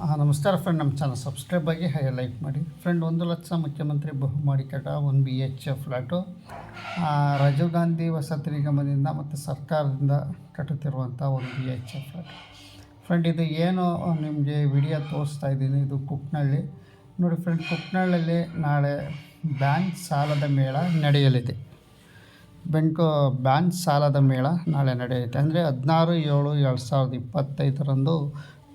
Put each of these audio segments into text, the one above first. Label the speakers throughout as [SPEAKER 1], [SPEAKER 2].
[SPEAKER 1] ನಮಸ್ಕಾರ ಫ್ರೆಂಡ್, ನಮ್ಮ channel subscribe ಆಗಿ ಹಾಗೆ ಲೈಕ್ ಮಾಡಿ. ಫ್ರೆಂಡ್, 1,00,000 ಮುಖ್ಯಮಂತ್ರಿ ಬಹುಮಹಡಿ ಕಟ್ಟಡ 1 BHK ಫ್ಲ್ಯಾಟು ರಾಜೀವ್ ಗಾಂಧಿ ವಸತಿ ನಿಗಮದಿಂದ ಮತ್ತು ಸರ್ಕಾರದಿಂದ ಕಟ್ಟುತ್ತಿರುವಂಥ 1 BHK ಫ್ಲ್ಯಾಟ್. ಫ್ರೆಂಡ್, ಇದು ಏನು ನಿಮಗೆ ವಿಡಿಯೋ ತೋರಿಸ್ತಾ ಇದ್ದೀನಿ, ಇದು ಕುಕ್ನಳ್ಳಿ. ನೋಡಿ ಫ್ರೆಂಡ್, ಕುಕ್ನಳ್ಳಿಯಲ್ಲಿ ನಾಳೆ ಬ್ಯಾಂಕ್ ಸಾಲದ ಮೇಳ ನಡೆಯಲಿದೆ. ಬ್ಯಾಂಕ್ ಸಾಲದ ಮೇಳ ನಾಳೆ ನಡೆಯುತ್ತೆ. ಅಂದರೆ 16/7/2025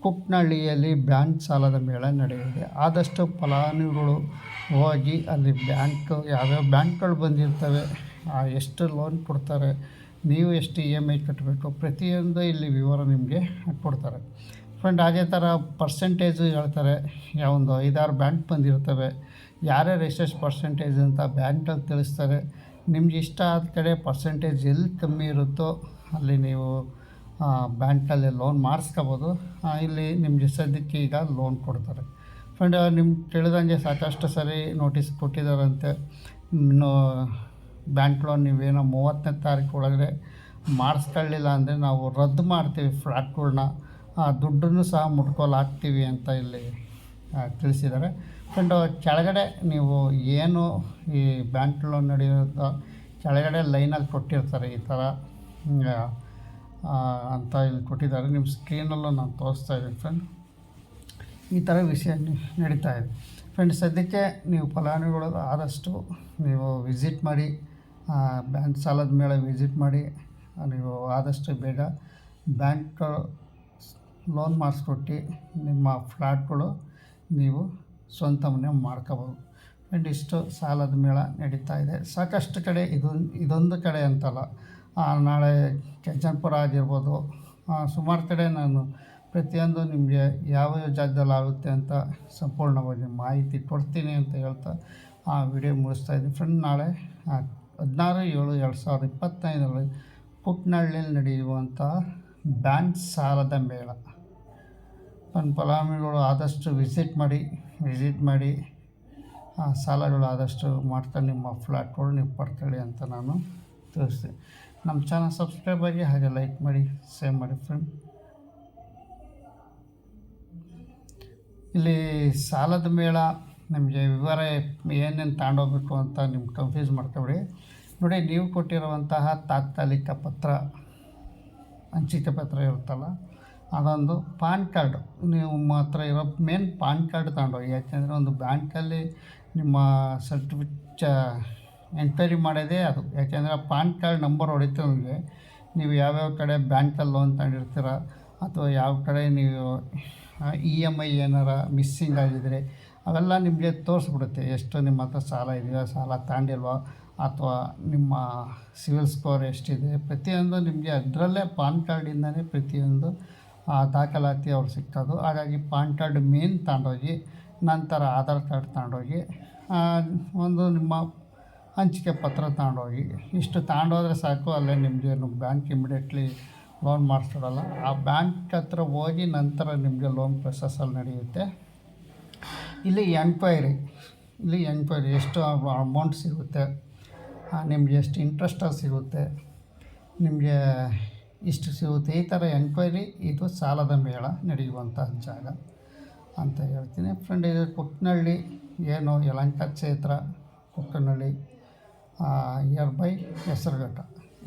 [SPEAKER 1] ಕುಕ್ನಳ್ಳಿಯಲ್ಲಿ ಬ್ಯಾಂಕ್ ಸಾಲದ ಮೇಳ ನಡೆಯಲಿದೆ. ಆದಷ್ಟು ಫಲಾನುಭವಿಗಳು ಹೋಗಿ ಅಲ್ಲಿ ಯಾವ್ಯಾವ ಬ್ಯಾಂಕ್ಗಳು ಬಂದಿರ್ತವೆ, ಎಷ್ಟು ಲೋನ್ ಕೊಡ್ತಾರೆ, ನೀವು ಎಷ್ಟು EMI ಕಟ್ಟಬೇಕು, ಪ್ರತಿಯೊಂದು ಇಲ್ಲಿ ವಿವರ ನಿಮಗೆ ಕೊಡ್ತಾರೆ. ಫ್ರೆಂಡ್, ಅದೇ ಥರ ಪರ್ಸೆಂಟೇಜು ಹೇಳ್ತಾರೆ. ಒಂದು 5-6 ಬ್ಯಾಂಕ್ ಬಂದಿರ್ತವೆ, ಯಾರ್ಯಾರು ಎಷ್ಟೆಷ್ಟು ಪರ್ಸೆಂಟೇಜ್ ಅಂತ ಬ್ಯಾಂಕಲ್ಲಿ ತಿಳಿಸ್ತಾರೆ. ನಿಮ್ಗೆ ಇಷ್ಟ ಆದ ಕಡೆ ಪರ್ಸೆಂಟೇಜ್ ಎಲ್ಲಿ ಕಮ್ಮಿ ಇರುತ್ತೋ ಅಲ್ಲಿ ನೀವು ಬ್ಯಾಂಕಲ್ಲಿ ಲೋನ್ ಮಾಡಿಸ್ಕೋಬೋದು. ಇಲ್ಲಿ ನಿಮಗೆ ಸದ್ಯಕ್ಕೆ ಈಗ ಲೋನ್ ಕೊಡ್ತಾರೆ. ಫ್ರೆಂಡ್, ನಿಮ್ಗೆ ತಿಳಿದಂಗೆ ಸಾಕಷ್ಟು ಸರಿ ನೋಟಿಸ್ ಕೊಟ್ಟಿದ್ದಾರಂತೆ. ಇನ್ನು ಬ್ಯಾಂಕ್ ಲೋನ್ ನೀವೇನೋ 30ನೇ ತಾರೀಕು ಒಳಗಡೆ ಮಾಡಿಸ್ಕೊಳ್ಳಿಲ್ಲ ಅಂದರೆ ನಾವು ರದ್ದು ಮಾಡ್ತೀವಿ ಫ್ಲ್ಯಾಟ್ಗಳ್ನ, ದುಡ್ಡನ್ನು ಸಹ ಮುಟ್ಕೊಲಾಗ್ತೀವಿ ಅಂತ ಇಲ್ಲಿ ತಿಳಿಸಿದ್ದಾರೆ. ಫ್ರೆಂಡ್, ಕೆಳಗಡೆ ನೀವು ಏನು ಈ ಬ್ಯಾಂಕ್ ಲೋನ್ ನಡೆಯೋದು ಕೆಳಗಡೆ ಲೈನಲ್ಲಿ ಕೊಟ್ಟಿರ್ತಾರೆ, ಈ ಥರ ಅಂತ ಇಲ್ಲಿ ಕೊಟ್ಟಿದ್ದಾರೆ. ನಿಮ್ಮ ಸ್ಕ್ರೀನಲ್ಲೂ ನಾನು ತೋರಿಸ್ತಾ ಇದ್ದೀನಿ. ಫ್ರೆಂಡ್, ಈ ಥರ ವಿಷಯ ನಡೀತಾ ಇದೆ. ಫ್ರೆಂಡ್, ಸದ್ಯಕ್ಕೆ ನೀವು ಫಲಾನುಭವಿಗಳು ಆದಷ್ಟು ನೀವು ವಿಸಿಟ್ ಮಾಡಿ, ಬ್ಯಾಂಕ್ ಸಾಲದ ಮೇಳ ವಿಸಿಟ್ ಮಾಡಿ. ನೀವು ಆದಷ್ಟು ಬೇಗ ಬ್ಯಾಂಕ್ ಲೋನ್ ಮಾಡಿಸ್ಕೊಟ್ಟು ನಿಮ್ಮ ಫ್ಲ್ಯಾಟ್ಗಳು ನೀವು ಸ್ವಂತ ಮನೆ ಮಾಡ್ಕೋಬೋದು. ಫ್ರೆಂಡ್, ಇಷ್ಟು ಸಾಲದ ಮೇಳ ನಡೀತಾ ಇದೆ ಸಾಕಷ್ಟು ಕಡೆ. ಇದೊಂದು ಕಡೆ ಅಂತಲ್ಲ, ನಾಳೆ ಕೆಂಚನಪುರ ಆಗಿರ್ಬೋದು, ಸುಮಾರು ಕಡೆ ನಾನು ಪ್ರತಿಯೊಂದು ನಿಮಗೆ ಯಾವ ಜಾಗದಲ್ಲಿ ಆಗುತ್ತೆ ಅಂತ ಸಂಪೂರ್ಣವಾಗಿ ಮಾಹಿತಿ ಕೊಡ್ತೀನಿ ಅಂತ ಹೇಳ್ತಾ ವಿಡಿಯೋ ಮುಗಿಸ್ತಾಯಿದ್ದೀನಿ. ಫ್ರೆಂಡ್, ನಾಳೆ 16/7/2025 ಕುಕ್ನಳ್ಳಿಯಲ್ಲಿ ನಡೆಯುವಂಥ ಬ್ಯಾಂಕ್ ಸಾಲದ ಮೇಳ. ಫಲಾನುಭವಿಗಳು ಆದಷ್ಟು ವಿಸಿಟ್ ಮಾಡಿ ಸಾಲಗಳು ಆದಷ್ಟು ಮಾಡ್ಕೊಂಡು ನಿಮ್ಮ ಫ್ಲ್ಯಾಟ್ಗಳು ನೀವು ಪಡ್ಕೊಳ್ಳಿ ಅಂತ ನಾನು ತಿಳಿಸ್ತೀನಿ. ನಮ್ಮ ಚಾನಲ್ ಸಬ್ಸ್ಕ್ರೈಬ್ ಆಗಿ ಹಾಗೆ ಲೈಕ್ ಮಾಡಿ, ಶೇರ್ ಮಾಡಿ. ಫ್ರೆಂಡ್, ಇಲ್ಲಿ ಸಾಲದ ಮೇಳ ನಿಮಗೆ ವಿವರ ಏನೇನು ತಗೊಂಡೋಗ್ಬೇಕು ಅಂತ ನಿಮ್ಗೆ ಕನ್ಫ್ಯೂಸ್ ಮಾಡ್ಕೊಬೇಡಿ. ನೋಡಿ, ನೀವು ಕೊಟ್ಟಿರುವಂತಹ ತಾತ್ಕಾಲಿಕ ಪತ್ರ, ಹಂಚಿಕೆ ಪತ್ರ ಇರುತ್ತಲ್ಲ, ಅದೊಂದು ಪಾನ್ ಕಾರ್ಡು ನಿಮ್ಮ ಹತ್ರ ಇರೋ ಮೇನ್ ಪಾನ್ ಕಾರ್ಡ್ ತಗೊಂಡೋಗಿ. ಯಾಕೆಂದರೆ ಒಂದು ಬ್ಯಾಂಕಲ್ಲಿ ನಿಮ್ಮ ಎಂಕ್ವೈರಿ ಮಾಡೋದೇ ಅದು. ಯಾಕೆಂದರೆ ಆ ಪಾನ್ ಕಾರ್ಡ್ ನಂಬರ್ ಹೊಡಿತು ನಮಗೆ, ನೀವು ಯಾವ್ಯಾವ ಕಡೆ ಬ್ಯಾಂಕಲ್ಲಿ ಲೋನ್ ತಗೊಂಡಿರ್ತೀರ ಅಥವಾ ಯಾವ ಕಡೆ ನೀವು EMI ಏನಾರ ಮಿಸ್ಸಿಂಗ್ ಆಗಿದ್ದರೆ ಅವೆಲ್ಲ ನಿಮಗೆ ತೋರಿಸ್ಬಿಡುತ್ತೆ. ಎಷ್ಟು ನಿಮ್ಮ ಹತ್ರ ಸಾಲ ಇದೆಯೋ, ಸಾಲ ತಗೊಂಡಿಲ್ವೋ, ಅಥವಾ ನಿಮ್ಮ ಸಿವಿಲ್ ಸ್ಕೋರ್ ಎಷ್ಟಿದೆ, ಪ್ರತಿಯೊಂದು ನಿಮಗೆ ಅದರಲ್ಲೇ ಪಾನ್ ಕಾರ್ಡಿಂದನೇ ಪ್ರತಿಯೊಂದು ದಾಖಲಾತಿ ಅವ್ರು ಸಿಕ್ಕೋದು. ಹಾಗಾಗಿ ಪಾನ್ ಕಾರ್ಡ್ ಮೇನ್ ತಗೊಂಡೋಗಿ, ನಂತರ ಆಧಾರ್ ಕಾರ್ಡ್ ತಗೊಂಡೋಗಿ, ಒಂದು ನಿಮ್ಮ ಹಂಚಿಕೆ ಪತ್ರ ತಗೊಂಡೋಗಿ, ಇಷ್ಟು ತಗೊಂಡೋದ್ರೆ ಸಾಕು. ಅಲ್ಲೇ ನಿಮಗೆ ಬ್ಯಾಂಕ್ ಇಮಿಡಿಯೇಟ್ಲಿ ಲೋನ್ ಮಾಡಿಸ್ಕೊಡಲ್ಲ. ಆ ಬ್ಯಾಂಕ್ ಹತ್ರ ಹೋಗಿ ನಂತರ ನಿಮಗೆ ಲೋನ್ ಪ್ರೊಸೆಸಲ್ಲಿ ನಡೆಯುತ್ತೆ. ಇಲ್ಲಿ ಎಂಕ್ವೈರಿ ಎಷ್ಟು ಅಮೌಂಟ್ ಸಿಗುತ್ತೆ, ನಿಮಗೆ ಎಷ್ಟು ಇಂಟ್ರೆಸ್ಟಲ್ಲಿ ಸಿಗುತ್ತೆ, ನಿಮಗೆ ಇಷ್ಟು ಸಿಗುತ್ತೆ, ಈ ಥರ ಎಂಕ್ವೈರಿ. ಇದು ಸಾಲದ ಮೇಳ ನಡೆಯುವಂಥ ಜಾಗ ಅಂತ ಹೇಳ್ತೀನಿ. ಫ್ರೆಂಡ್, ಇದು ಕುಕ್ನಳ್ಳಿ ಏನು ಯಲಹಂಕ ಕ್ಷೇತ್ರ, ಕುಕ್ಕನಹಳ್ಳಿ ನಿಯರ್ಬೈ ಹೆಸರುಘಟ್ಟ,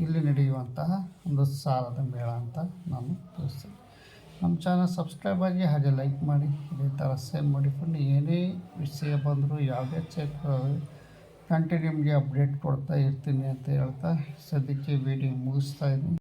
[SPEAKER 1] ಇಲ್ಲಿ ನಡೆಯುವಂತಹ ಒಂದು ಸಾಲದ ಮೇಳ ಅಂತ ನಾನು ತಿಳಿಸ್ತೀನಿ. ನಮ್ಮ ಚಾನಲ್ ಸಬ್ಸ್ಕ್ರೈಬ್ ಆಗಿ ಹಾಗೆ ಲೈಕ್ ಮಾಡಿ, ಇದೇ ಥರ ಶೇರ್ ಮಾಡಿ. ಫ್ರೆಂಡ್, ಏನೇ ವಿಷಯ ಬಂದರೂ ಯಾವುದೇ ಕ್ಷೇತ್ರ ಕಂಟಿನ್ಯೂ ನಿಮಗೆ ಅಪ್ಡೇಟ್ ಕೊಡ್ತಾ ಇರ್ತೀನಿ ಅಂತ ಹೇಳ್ತಾ ಸದ್ಯಕ್ಕೆ ವಿಡಿಯೋ ಮುಗಿಸ್ತಾ ಇದ್ದೀನಿ.